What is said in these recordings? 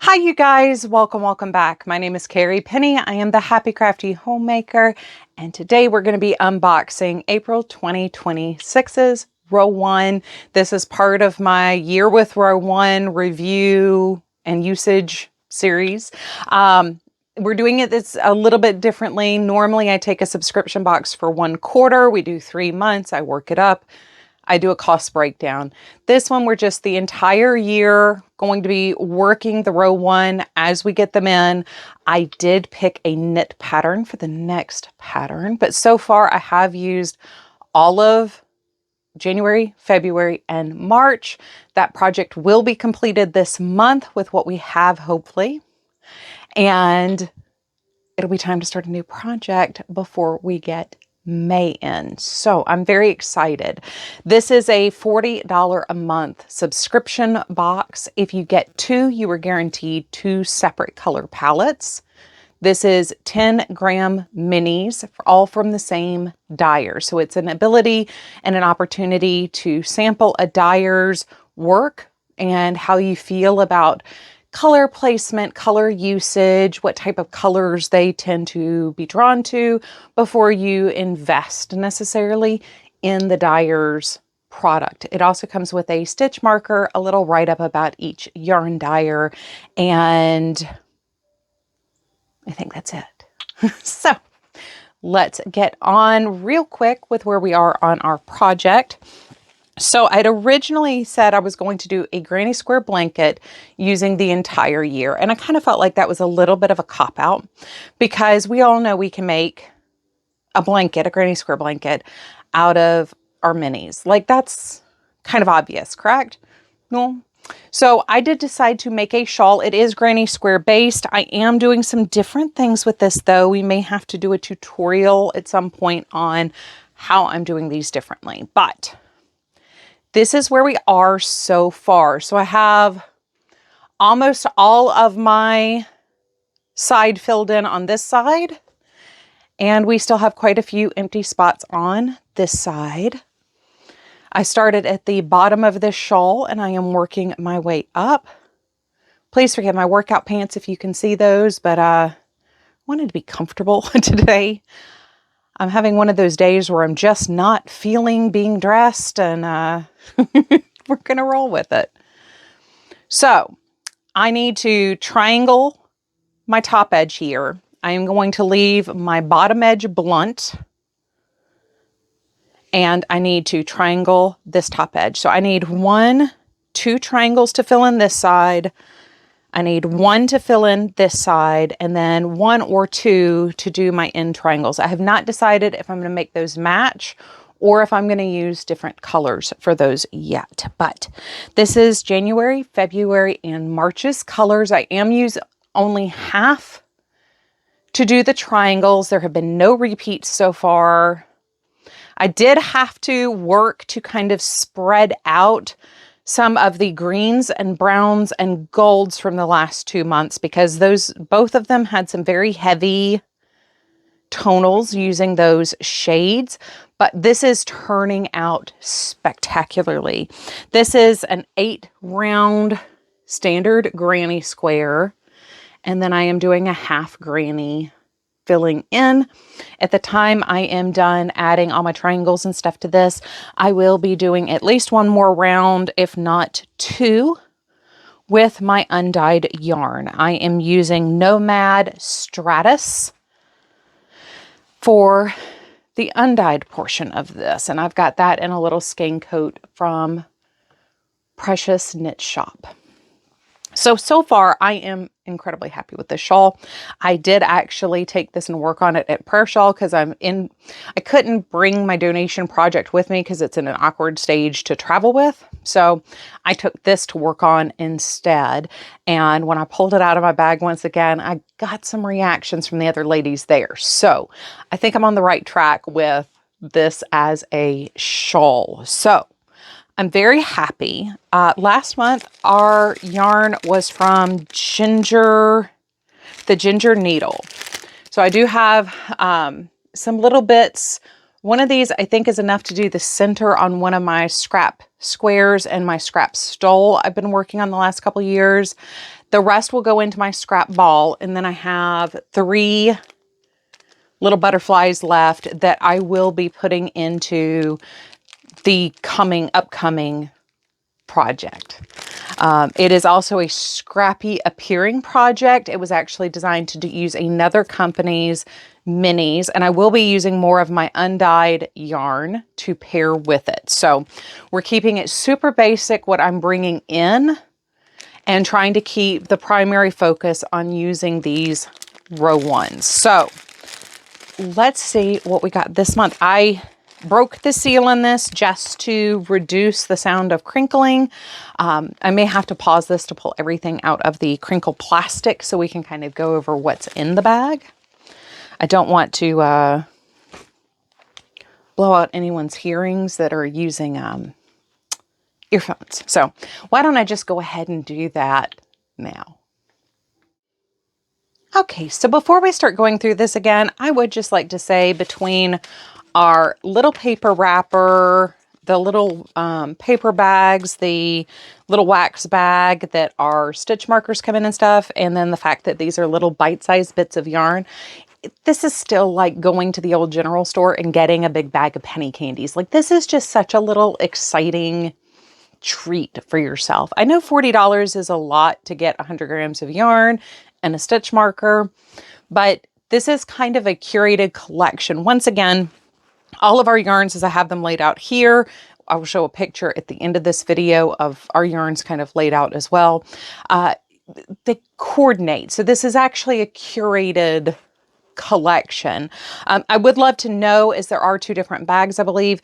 Hi, you guys. Welcome back. My name is Carrie Penny. I am the Happy Crafty Homemaker, and today we're going to be unboxing April 2026's Row 1. This is part of my Year with Row 1 review and usage series. We're doing this a little bit differently. Normally, I take a subscription box for 1 quarter. We do 3 months. I work it up. I do a cost breakdown. This one, we're just the entire year going to be working the Row 1 as we get them in. I did pick a knit pattern for the next pattern, but so far I have used all of January, February, and March. That project will be completed this month with what we have, hopefully. And it'll be time to start a new project before we get May in. So I'm very excited. This is a $40 a month subscription box. If you get 2, you are guaranteed 2 separate color palettes. This is 10-gram minis, all from the same dyer. So it's an ability and an opportunity to sample a dyer's work and how you feel about color placement, color usage, what type of colors they tend to be drawn to before you invest necessarily in the dyer's product. It also comes with a stitch marker, a little write-up about each yarn dyer, and I think that's it. So let's get on real quick with where we are on our project. So I'd originally said I was going to do a granny square blanket using the entire year. And I kind of felt like that was a little bit of a cop-out because we all know we can make a blanket, a granny square blanket, out of our minis. Like, that's kind of obvious, correct? No? So I did decide to make a shawl. It is granny square based. I am doing some different things with this though. We may have to do a tutorial at some point on how I'm doing these differently, but this is where we are so far. So I have almost all of my side filled in on this side, and we still have quite a few empty spots on this side. I started at the bottom of this shawl and I am working my way up. Please forgive my workout pants if you can see those, but I wanted to be comfortable today. I'm having one of those days where I'm just not feeling being dressed, and we're going to roll with it. So I need to triangle my top edge here. I am going to leave my bottom edge blunt, and I need to triangle this top edge. So I need 2 triangles to fill in this side. I need 1 to fill in this side, and then 1 or 2 to do my end triangles. I have not decided if I'm going to make those match or if I'm going to use different colors for those yet. But this is January, February, and March's colors. I am using only half to do the triangles. There have been no repeats so far. I did have to work to kind of spread out some of the greens and browns and golds from the last 2 months because both of them had some very heavy tonals using those shades, but this is turning out spectacularly. This is an 8-round standard granny square, and then I am doing a half granny filling in. At the time I am done adding all my triangles and stuff to this, I will be doing at least 1 more round, if not 2, with my undyed yarn. I am using Nomad Stratus for the undyed portion of this, and I've got that in a little skein coat from Precious Knit Shop. So far, I am incredibly happy with this shawl. I did actually take this and work on it at Prayer Shawl because I couldn't bring my donation project with me because it's in an awkward stage to travel with. So I took this to work on instead. And when I pulled it out of my bag once again, I got some reactions from the other ladies there. So I think I'm on the right track with this as a shawl. So I'm very happy. Last month, our yarn was from the Ginger Needle. So I do have some little bits One of these I think is enough to do the center on one of my scrap squares and my scrap stole I've been working on the last couple of years. The rest will go into my scrap ball, and then I have 3 little butterflies left that I will be putting into the upcoming project. It is also a scrappy appearing project. It was actually designed to use another company's minis, and I will be using more of my undyed yarn to pair with it. So we're keeping it super basic what I'm bringing in, and trying to keep the primary focus on using these row 1s. So let's see what we got this month. I broke the seal in this just to reduce the sound of crinkling. I may have to pause this to pull everything out of the crinkle plastic so we can kind of go over what's in the bag. I don't want to blow out anyone's hearings that are using earphones. So why don't I just go ahead and do that now? Okay, so before we start going through this again, I would just like to say, between our little paper wrapper, the little paper bags, the little wax bag that our stitch markers come in and stuff, and then the fact that these are little bite-sized bits of yarn, this is still like going to the old general store and getting a big bag of penny candies. Like, this is just such a little exciting treat for yourself. I know $40 is a lot to get 100 grams of yarn and a stitch marker, but this is kind of a curated collection. Once again, all of our yarns, as I have them laid out here, I will show a picture at the end of this video of our yarns kind of laid out as well. They coordinate. So this is actually a curated collection. I would love to know, as there are 2 different bags, I believe.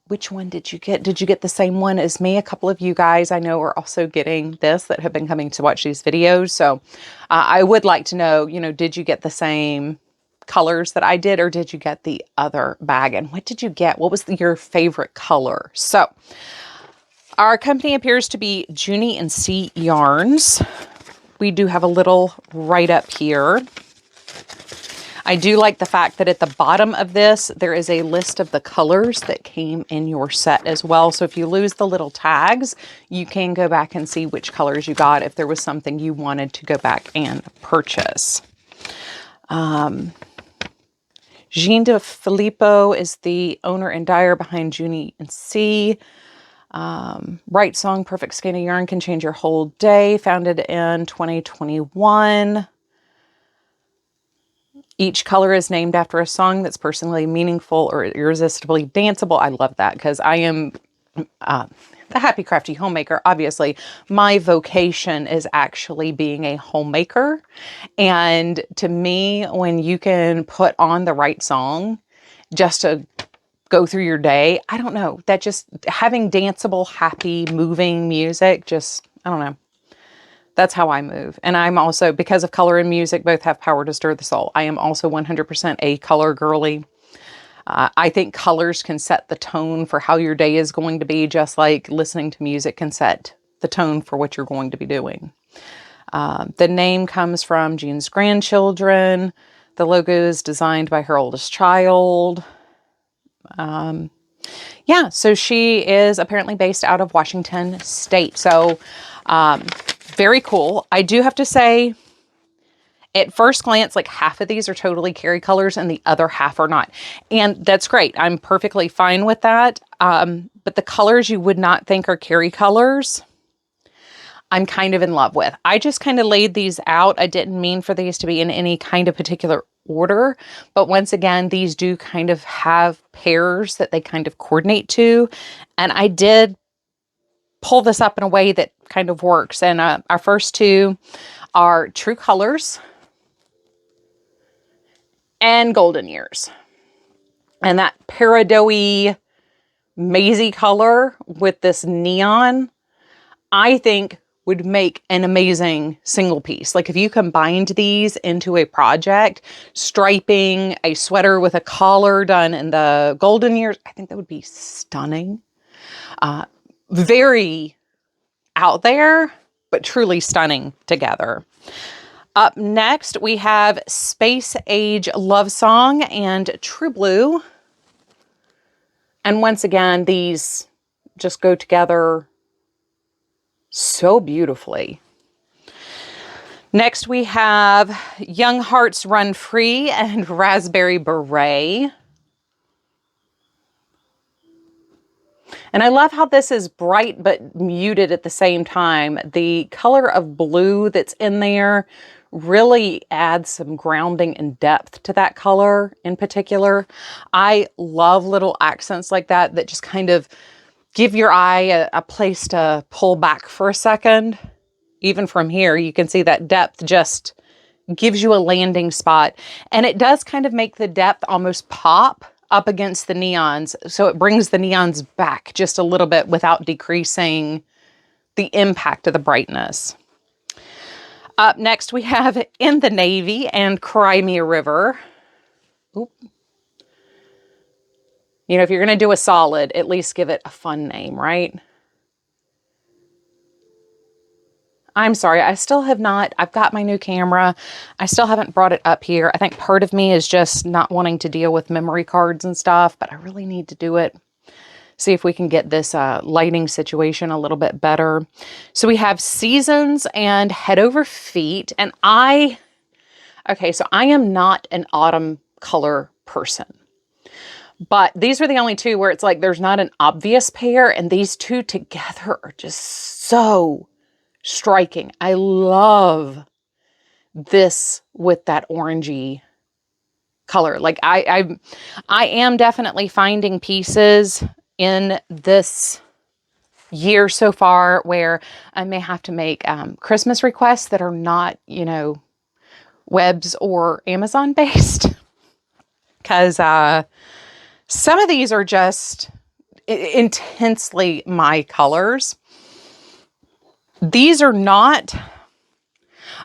Which one did you get? Did you get the same one as me? A couple of you guys I know are also getting this that have been coming to watch these videos. So I would like to know, did you get the same colors that I did, or did you get the other bag? And what did you get? What was your favorite color? So our company appears to be Junie and C Yarns. We do have a little write-up here. I do like the fact that at the bottom of this, there is a list of the colors that came in your set as well. So if you lose the little tags, you can go back and see which colors you got if there was something you wanted to go back and purchase. Jean de Filippo is the owner and dyer behind Junie and C. Right Song, Perfect Skein of Yarn Can Change Your Whole Day, founded in 2021. Each color is named after a song that's personally meaningful or irresistibly danceable. I love that, because I am the Happy Crafty Homemaker. Obviously, my vocation is actually being a homemaker. And to me, when you can put on the right song just to go through your day, I don't know, that just having danceable, happy, moving music, just, I don't know. That's how I move. And I'm also, because of color and music, both have power to stir the soul. I am also 100% a color girly. I think colors can set the tone for how your day is going to be, just like listening to music can set the tone for what you're going to be doing. The name comes from Jean's grandchildren. The logo is designed by her oldest child. Yeah, so she is apparently based out of Washington State. So, very cool. I do have to say, at first glance, like half of these are totally Carrie colors and the other half are not. And that's great. I'm perfectly fine with that. But the colors you would not think are Carrie colors, I'm kind of in love with. I just kind of laid these out. I didn't mean for these to be in any kind of particular order. But once again, these do kind of have pairs that they kind of coordinate to. And I did pull this up in a way that kind of works. And our first 2 are True Colors and Golden Years. And that peridot-y, mazy color with this neon, I think would make an amazing single piece. Like if you combined these into a project, striping a sweater with a collar done in the Golden Years, I think that would be stunning. Very out there, but truly stunning together. Up next, we have Space Age Love Song and True Blue. And once again, these just go together so beautifully. Next we have Young Hearts Run Free and Raspberry Beret. And I love how this is bright but muted at the same time. The color of blue that's in there really adds some grounding and depth to that color in particular. I love little accents like that that just kind of give your eye a place to pull back for a second. Even from here, you can see that depth just gives you a landing spot. And it does kind of make the depth almost pop up against the neons. So it brings the neons back just a little bit without decreasing the impact of the brightness. Up next, we have In the Navy and Cry Me a River. Oop. You know, if you're going to do a solid, at least give it a fun name, right? I'm sorry, I still have not, I've got my new camera. I still haven't brought it up here. I think part of me is just not wanting to deal with memory cards and stuff, but I really need to do it. See if we can get this lighting situation a little bit better. So we have Seasons and Head Over Feet. And okay, so I am not an autumn color person. But these are the only two where it's like there's not an obvious pair. And these two together are just so striking. I love this with that orangey color. Like I am definitely finding pieces in this year so far where I may have to make Christmas requests that are not, you know, webs or Amazon based. Because some of these are just intensely my colors. These are not,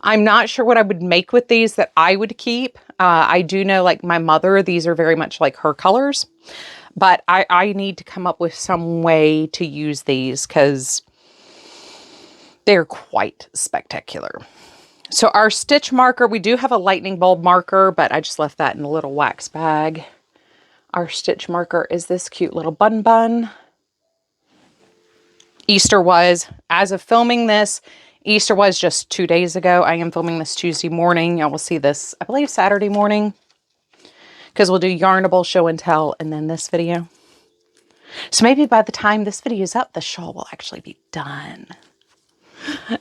I'm not sure what I would make with these that I would keep. I do know, like my mother, these are very much like her colors, but I need to come up with some way to use these because they're quite spectacular. So our stitch marker, we do have a lightning bulb marker, but I just left that in a little wax bag. Our stitch marker is this cute little bun bun. Easter was, as of filming this, Easter was just 2 days ago. I am filming this Tuesday morning. Y'all will see this, I believe, Saturday morning. Because we'll do Yarnable, Show and Tell, and then this video. So maybe by the time this video is up, the shawl will actually be done.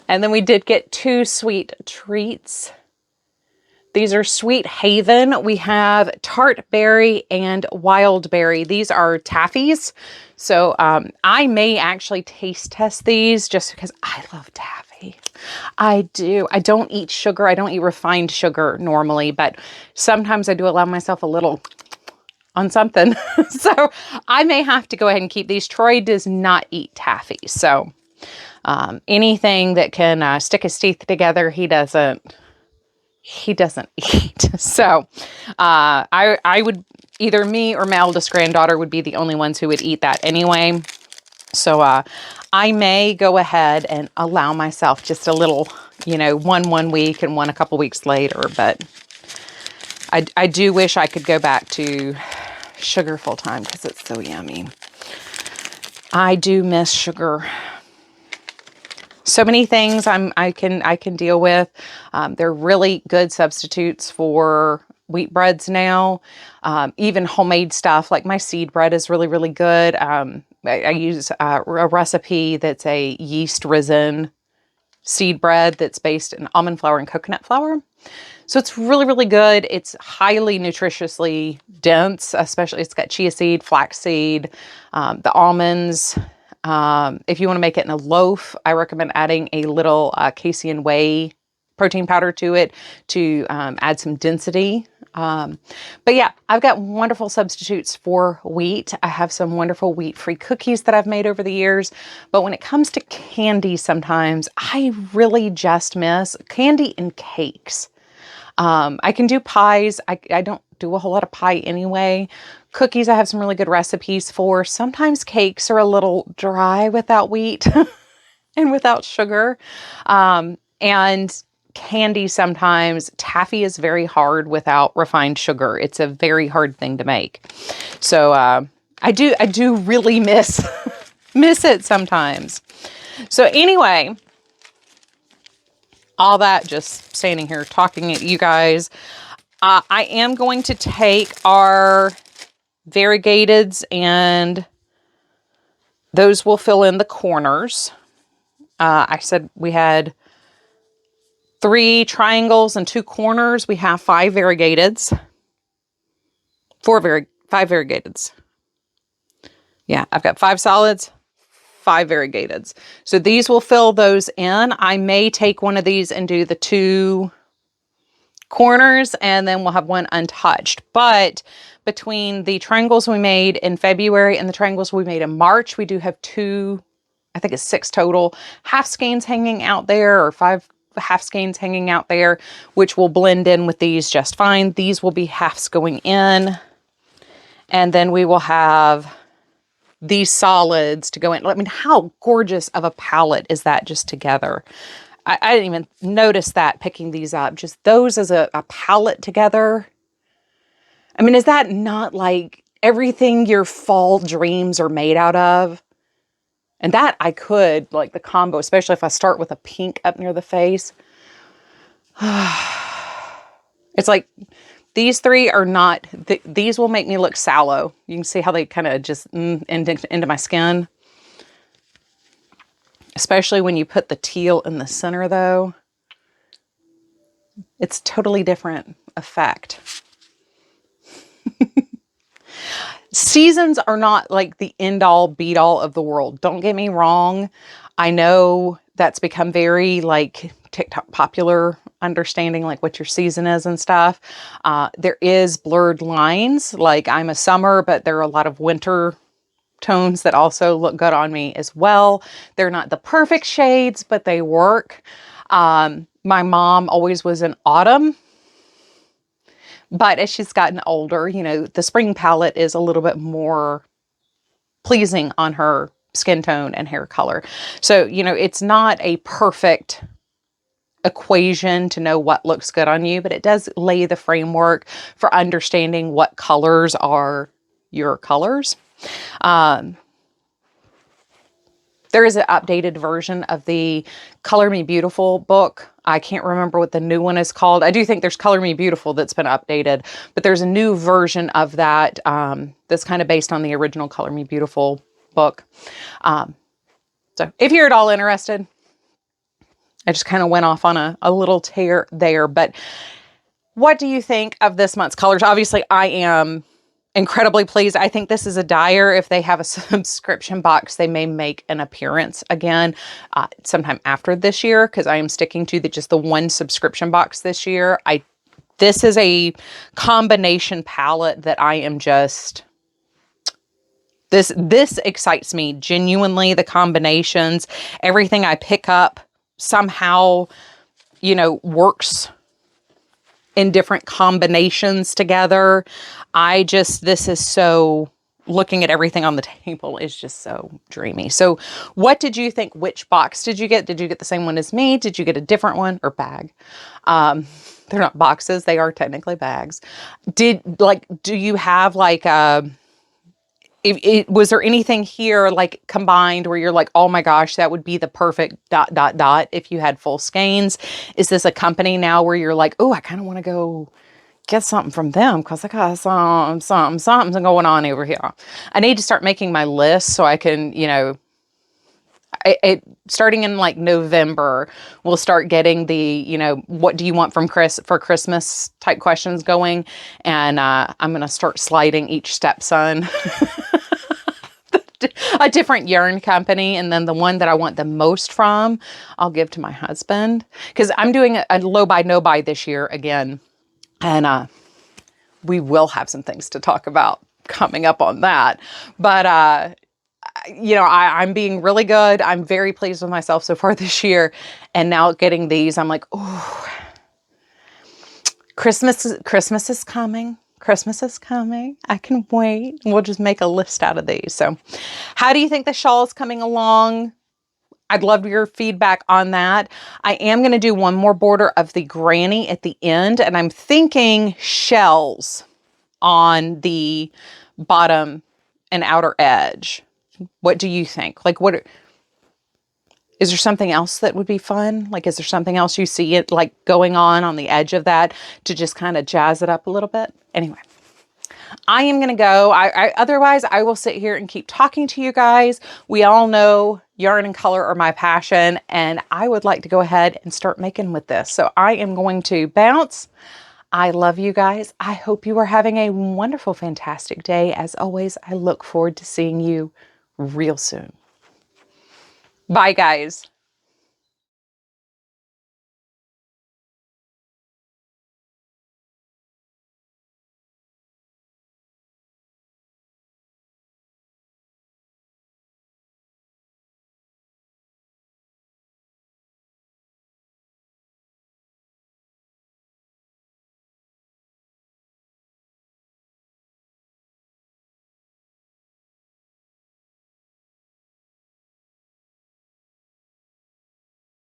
And then we did get 2 sweet treats. These are Sweet Haven. We have Tart Berry and Wild Berry. These are taffies. So I may actually taste test these just because I love taffy. I do. I don't eat sugar. I don't eat refined sugar normally, but sometimes I do allow myself a little on something. So I may have to go ahead and keep these. Troy does not eat taffy. So anything that can stick his teeth together, he doesn't eat. So I would, either me or my eldest granddaughter would be the only ones who would eat that anyway. So I may go ahead and allow myself just a little, you know, one week and one a couple weeks later. But I do wish I could go back to sugar full time because it's so yummy. I do miss sugar. So many things I can deal with. They're really good substitutes for wheat breads now. Even homemade stuff like my seed bread is really, really good. I use a recipe that's a yeast risen seed bread that's based in almond flour and coconut flour. So it's really, really good. It's highly nutritiously dense, especially it's got chia seed, flax seed, the almonds. If you want to make it in a loaf, I recommend adding a little casein whey protein powder to it to add some density. But yeah, I've got wonderful substitutes for wheat. I have some wonderful wheat-free cookies that I've made over the years. But when it comes to candy, sometimes I really just miss candy and cakes. I can do pies. I don't do a whole lot of pie anyway. Cookies, I have some really good recipes for. Sometimes cakes are a little dry without wheat and without sugar. And candy sometimes, taffy is very hard without refined sugar. It's a very hard thing to make. So I do really miss it sometimes. So anyway, all that just standing here talking at you guys. I am going to take our variegateds and those will fill in the corners. I said we had 3 triangles and 2 corners. We have 5 variegateds. 5 variegateds. Yeah, I've got 5 solids, 5 variegateds. So these will fill those in. I may take one of these and do the 2 corners and then we'll have one untouched. But between the triangles we made in February and the triangles we made in March, we do have 2, I think it's 6 total half skeins hanging out there, or 5 half skeins hanging out there, which will blend in with these just fine. These will be halves going in. And then we will have these solids to go in. I mean, how gorgeous of a palette is that just together? I didn't even notice that picking these up. Just those as a palette together. I mean, is that not like everything your fall dreams are made out of? And that I could, like the combo, especially if I start with a pink up near the face. It's like these 3 are not, these will make me look sallow. You can see how they kind of just into my skin. Especially when you put the teal in the center though. It's totally different effect. Seasons are not like the end all be all of the world. Don't get me wrong. I know that's become very like TikTok popular, understanding like what your season is and stuff. There is blurred lines. Like I'm a summer, but there are a lot of winter tones that also look good on me as well. They're not the perfect shades, but they work. My mom always was in autumn. But as she's gotten older, you know, the spring palette is a little bit more pleasing on her skin tone and hair color. So, you know, it's not a perfect equation to know what looks good on you, but it does lay the framework for understanding what colors are your colors. There is an updated version of the Color Me Beautiful book. I can't remember what the new one is called. I do think there's Color Me Beautiful that's been updated, but there's a new version of that that's kind of based on the original Color Me Beautiful book. So if you're at all interested, I just kind of went off on a little tear there. But what do you think of this month's colors? Obviously, I am incredibly pleased. I think this is a dyer. If they have a subscription box, they may make an appearance again sometime after this year, because I am sticking to just the one subscription box this year. This is a combination palette that I am just... This excites me genuinely. The combinations, everything I pick up somehow, you know, works in different combinations together. This is so, looking at everything on the table is just so dreamy. So what did you think? Which box did you get? Did you get the same one as me? Did you get a different one or bag? They're not boxes. They are technically bags. Do you have like was there anything here like combined where you're like, oh my gosh, that would be the perfect ... if you had full skeins? Is this a company now where you're like, oh, I kind of want to go get something from them because I got something going on over here. I need to start making my list so I can, you know, starting in like November, we'll start getting the, you know, what do you want from for Christmas type questions going. And I'm going to start sliding each stepson a different yarn company. And then the one that I want the most from, I'll give to my husband. Because I'm doing a low buy, no buy this year again. And we will have some things to talk about coming up on that. But, you know, I'm being really good. I'm very pleased with myself so far this year. And now getting these, I'm like, oh, Christmas is coming. Christmas is coming. I can wait. We'll just make a list out of these. So how do you think the shawl is coming along? I'd love your feedback on that. I am going to do one more border of the granny at the end, and I'm thinking shells on the bottom an outer edge. What do you think? Like, is there something else that would be fun? Like, is there something else you see it like going on the edge of that to just kind of jazz it up a little bit? Anyway, I am going to go. Otherwise, I will sit here and keep talking to you guys. We all know yarn and color are my passion, and I would like to go ahead and start making with this. So I am going to bounce. I love you guys. I hope you are having a wonderful, fantastic day. As always, I look forward to seeing you real soon. Bye, guys.